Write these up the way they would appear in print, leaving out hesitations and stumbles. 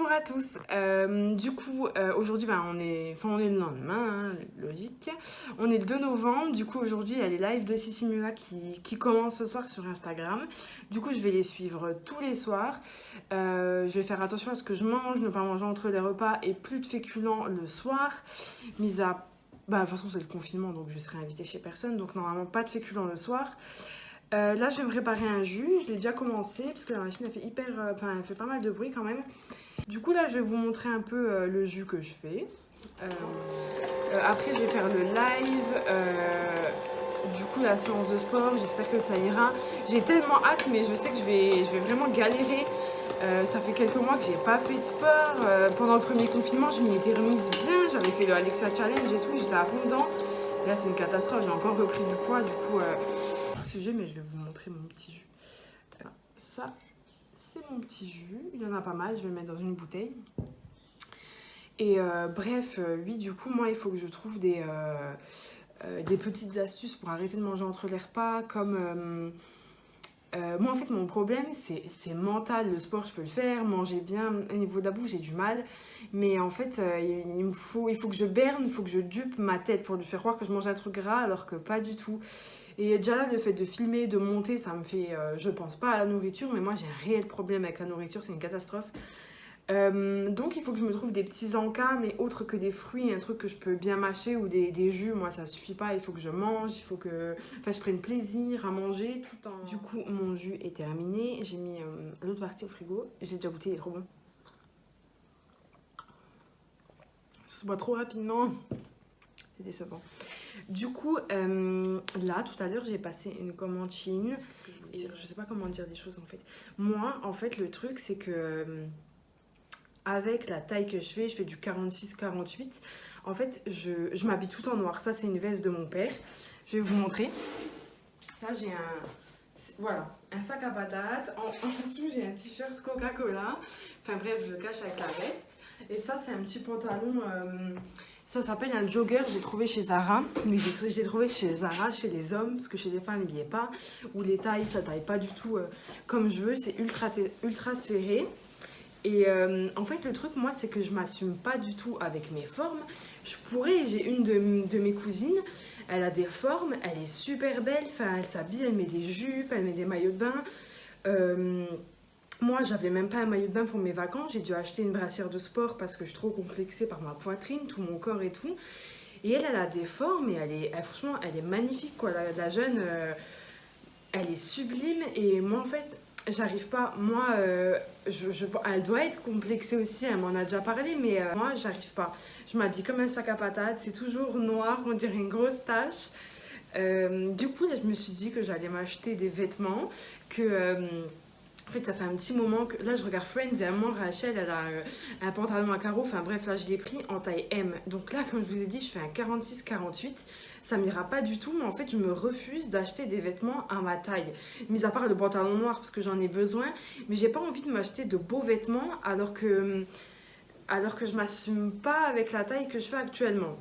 Bonjour à tous. Aujourd'hui, on est le lendemain, hein, logique. On est le 2 novembre. Du coup, aujourd'hui, il y a les lives de Sissi Mua qui commencent ce soir sur Instagram. Du coup, je vais les suivre tous les soirs. Je vais faire attention à ce que je mange, ne pas manger entre les repas et plus de féculents le soir. De toute façon, c'est le confinement, donc je serai invitée chez personne. Donc, normalement, pas de féculents le soir. Là, je vais me préparer un jus. Je l'ai déjà commencé parce que la machine, elle fait pas mal de bruit quand même. Du coup, là, je vais vous montrer un peu le jus que je fais. Après, je vais faire le live. Du coup, la séance de sport, j'espère que ça ira. J'ai tellement hâte, mais je sais que je vais vraiment galérer. Ça fait quelques mois que j'ai pas fait de sport. Pendant le premier confinement, je m'y étais remise bien. J'avais fait le Alexa Challenge et tout, j'étais à fond dedans. Là, c'est une catastrophe. J'ai encore repris du poids. Du coup, sujet, mais je vais vous montrer mon petit jus. Ça, c'est mon petit jus. Il y en a pas mal. Je vais le mettre dans une bouteille. Et oui, du coup, moi, il faut que je trouve des petites astuces pour arrêter de manger entre les repas. Comme moi, en fait, mon problème, c'est mental. Le sport, je peux le faire. Manger bien. Au niveau de la bouffe, j'ai du mal. Mais en fait, il faut que je berne, il faut que je dupe ma tête pour lui faire croire que je mange un truc gras alors que pas du tout. Et déjà là, le fait de filmer, de monter, ça me fait... je pense pas à la nourriture, mais moi j'ai un réel problème avec la nourriture, c'est une catastrophe. Donc il faut que je me trouve des petits encas, mais autres que des fruits, un truc que je peux bien mâcher ou des jus. Moi ça suffit pas, il faut que je mange, il faut que je prenne plaisir à manger tout en... Du coup, mon jus est terminé, j'ai mis l'autre partie au frigo. J'ai déjà goûté, il est trop bon. Ça se boit trop rapidement, c'est décevant. Du coup, là, tout à l'heure, j'ai passé une commande Shein. Je sais pas comment dire des choses, en fait. Moi, en fait, le truc, c'est que... avec la taille que je fais du 46-48. En fait, je m'habille tout en noir. Ça, c'est une veste de mon père. Je vais vous montrer. Là, j'ai un sac à patates. En dessous, j'ai un t-shirt Coca-Cola. Enfin bref, je le cache avec la veste. Et ça, c'est un petit pantalon... ça s'appelle un jogger, j'ai trouvé chez Zara. Mais j'ai trouvé chez Zara, chez les hommes, parce que chez les femmes, il n'y est pas. Ou les tailles, ça taille pas du tout comme je veux. C'est ultra serré. Et en fait, le truc, moi, c'est que je m'assume pas du tout avec mes formes. J'ai une de mes cousines, elle a des formes, elle est super belle. Enfin, elle s'habille, elle met des jupes, elle met des maillots de bain. Moi, j'avais même pas un maillot de bain pour mes vacances. J'ai dû acheter une brassière de sport parce que je suis trop complexée par ma poitrine, tout mon corps et tout. Et elle a des formes et franchement, elle est magnifique, quoi. La jeune, elle est sublime. Et moi, en fait, j'arrive pas. Moi, elle doit être complexée aussi, elle m'en a déjà parlé, mais moi, j'arrive pas. Je m'habille comme un sac à patates, c'est toujours noir, on dirait une grosse tache. Du coup, là, je me suis dit que j'allais m'acheter des vêtements, en fait, ça fait un petit moment que... Là, je regarde Friends et à moi, Rachel, elle a un pantalon à carreaux. Enfin bref, là, je l'ai pris en taille M. Donc là, comme je vous ai dit, je fais un 46-48. Ça m'ira pas du tout, mais en fait, je me refuse d'acheter des vêtements à ma taille. Mis à part le pantalon noir, parce que j'en ai besoin. Mais j'ai pas envie de m'acheter de beaux vêtements alors que je m'assume pas avec la taille que je fais actuellement.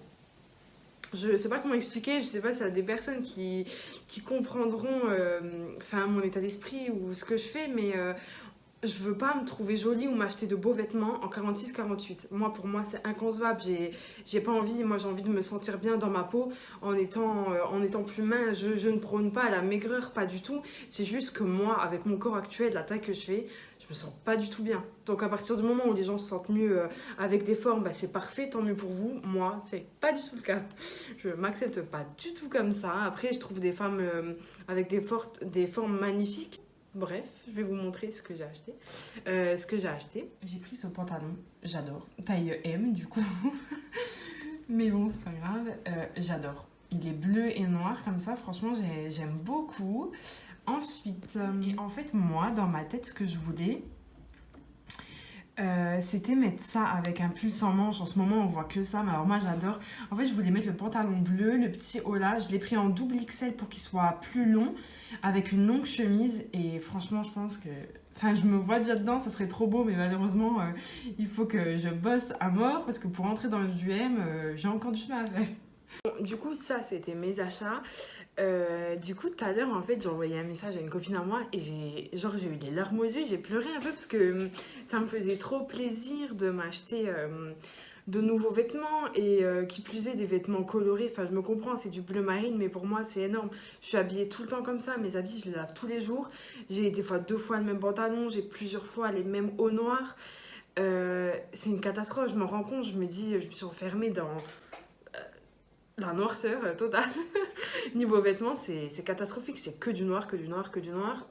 Je sais pas comment expliquer, je sais pas s'il y a des personnes qui comprendront mon état d'esprit ou ce que je fais, mais je veux pas me trouver jolie ou m'acheter de beaux vêtements en 46-48. Pour moi, c'est inconcevable. J'ai pas envie, moi j'ai envie de me sentir bien dans ma peau en étant plus mince. Je ne prône pas la maigreur, pas du tout. C'est juste que moi, avec mon corps actuel, la taille que je fais, je me sens pas du tout bien. Donc à partir du moment où les gens se sentent mieux avec des formes, c'est parfait, tant mieux pour vous. Moi, c'est pas du tout le cas. Je m'accepte pas du tout comme ça. Après, je trouve des femmes avec des formes magnifiques. Bref, je vais vous montrer ce que j'ai acheté. J'ai pris ce pantalon, j'adore. Taille M du coup. Mais bon, c'est pas grave. J'adore. Il est bleu et noir comme ça, franchement, j'aime beaucoup. Ensuite, et en fait, moi, dans ma tête, ce que je voulais, c'était mettre ça avec un pull sans manche. En ce moment, on voit que ça, mais alors moi, j'adore. En fait, je voulais mettre le pantalon bleu, le petit haut là. Je l'ai pris en double XL pour qu'il soit plus long, avec une longue chemise. Et franchement, je pense que... Enfin, je me vois déjà dedans, ça serait trop beau, mais malheureusement, il faut que je bosse à mort, parce que pour entrer dans le DM, j'ai encore du chemin à faire. Bon, du coup, ça, c'était mes achats. Du coup, tout à l'heure, en fait, j'ai envoyé un message à une copine à moi et j'ai eu les larmes aux yeux, j'ai pleuré un peu parce que ça me faisait trop plaisir de m'acheter de nouveaux vêtements et qui plus est des vêtements colorés. Enfin, je me comprends, c'est du bleu marine, mais pour moi, c'est énorme. Je suis habillée tout le temps comme ça, mes habits, je les lave tous les jours. J'ai des fois 2 fois le même pantalon, j'ai plusieurs fois les mêmes hauts noirs. C'est une catastrophe, je m'en rends compte, je me dis, je me suis enfermée dans la noirceur totale. Niveau vêtements, c'est catastrophique, c'est que du noir, que du noir, que du noir.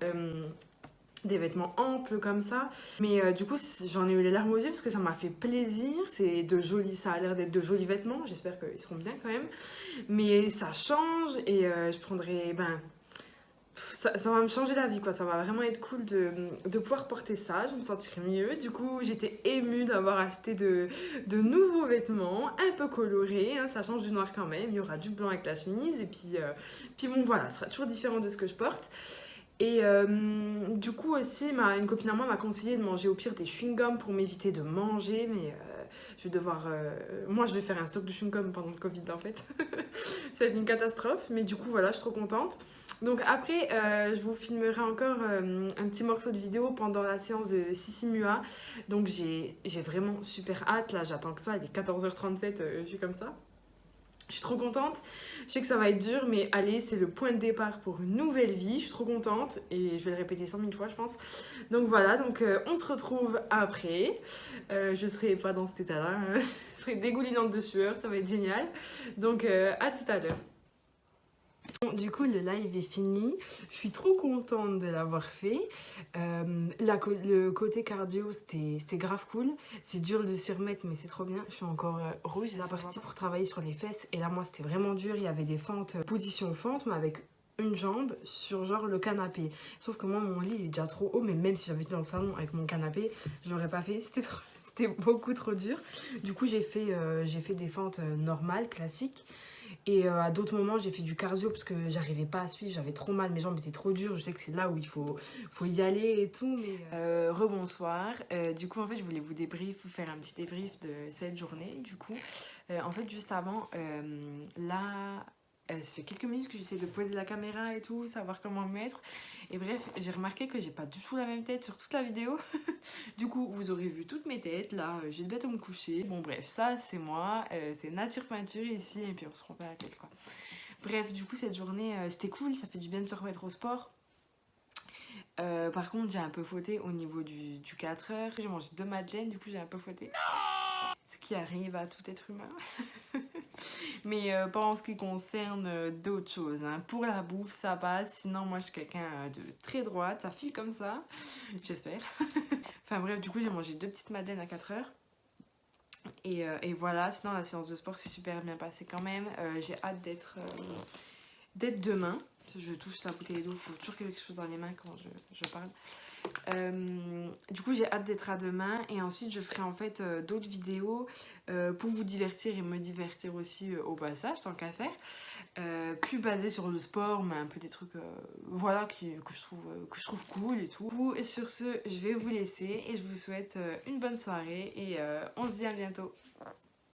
Des vêtements amples comme ça. Mais du coup, j'en ai eu les larmes aux yeux parce que ça m'a fait plaisir. C'est de jolis, ça a l'air d'être de jolis vêtements. J'espère qu'ils seront bien quand même. Mais ça change et je prendrai, ben, ça va me changer la vie, quoi. Ça va vraiment être cool de pouvoir porter ça. Je me sentirai mieux. Du coup, j'étais émue d'avoir acheté de nouveaux vêtements, un peu colorés, hein. Ça change du noir quand même. Il y aura du blanc avec la chemise. Et puis bon, voilà, ce sera toujours différent de ce que je porte. Et du coup aussi, une copine à moi m'a conseillé de manger au pire des chewing-gums pour m'éviter de manger, mais je vais devoir... moi, je vais faire un stock de chewing-gum pendant le Covid, en fait. Ça va être une catastrophe, mais du coup, voilà, je suis trop contente. Donc après, je vous filmerai encore un petit morceau de vidéo pendant la séance de Sissi Mua. Donc j'ai vraiment super hâte, là, j'attends que ça, il est 14h37, je suis comme ça. Je suis trop contente. Je sais que ça va être dur, mais allez, c'est le point de départ pour une nouvelle vie. Je suis trop contente et je vais le répéter 100 000 fois, je pense. Donc voilà, on se retrouve après. Je serai pas dans cet état-là, hein. Je serai dégoulinante de sueur, ça va être génial. Donc à tout à l'heure. Bon, du coup, le live est fini. Je suis trop contente de l'avoir fait. Le côté cardio, c'était grave cool. C'est dur de s'y remettre, mais c'est trop bien. Je suis encore rouge. La partie pour travailler sur les fesses. Et là, moi, c'était vraiment dur. Il y avait des fentes, position fente, mais avec une jambe sur genre le canapé. Sauf que moi, mon lit, il est déjà trop haut. Mais même si j'avais été dans le salon avec mon canapé, je l'aurais pas fait. C'était beaucoup trop dur. Du coup, j'ai fait des fentes normales, classiques. Et à d'autres moments, j'ai fait du cardio parce que j'arrivais pas à suivre, j'avais trop mal, mes jambes étaient trop dures. Je sais que c'est là où il faut y aller et tout. Mais rebonsoir. Du coup, en fait, je voulais vous faire un petit débrief de cette journée. Du coup, en fait, juste avant, là, ça fait quelques minutes que j'essaie de poser la caméra et tout, savoir comment me mettre. Et bref, j'ai remarqué que j'ai pas du tout la même tête sur toute la vidéo. Du coup, vous aurez vu toutes mes têtes. Là, j'ai de bête à me coucher. Bon, bref, ça, c'est moi. C'est nature peinture ici. Et puis, on se rend pas la tête, quoi. Bref, du coup, cette journée, c'était cool. Ça fait du bien de se remettre au sport. Par contre, j'ai un peu fauté au niveau du 4 heures. J'ai mangé 2 madeleines. Du coup, j'ai un peu fauté. Ce qui arrive à tout être humain. Mais pas en ce qui concerne d'autres choses, hein. Pour la bouffe, ça passe. Sinon, moi, je suis quelqu'un de très droite. Ça file comme ça. J'espère. Enfin bref, du coup, j'ai mangé 2 petites madeleines à 4 heures. Et voilà, sinon, la séance de sport s'est super bien passée quand même. J'ai hâte d'être demain. Je touche la bouteille d'eau. Il faut toujours quelque chose dans les mains quand je parle. Du coup, j'ai hâte d'être à demain et ensuite je ferai en fait d'autres vidéos pour vous divertir et me divertir aussi au passage, tant qu'à faire. Plus basées sur le sport, mais un peu des trucs voilà, que je trouve cool et tout. Et sur ce, je vais vous laisser et je vous souhaite une bonne soirée et on se dit à bientôt.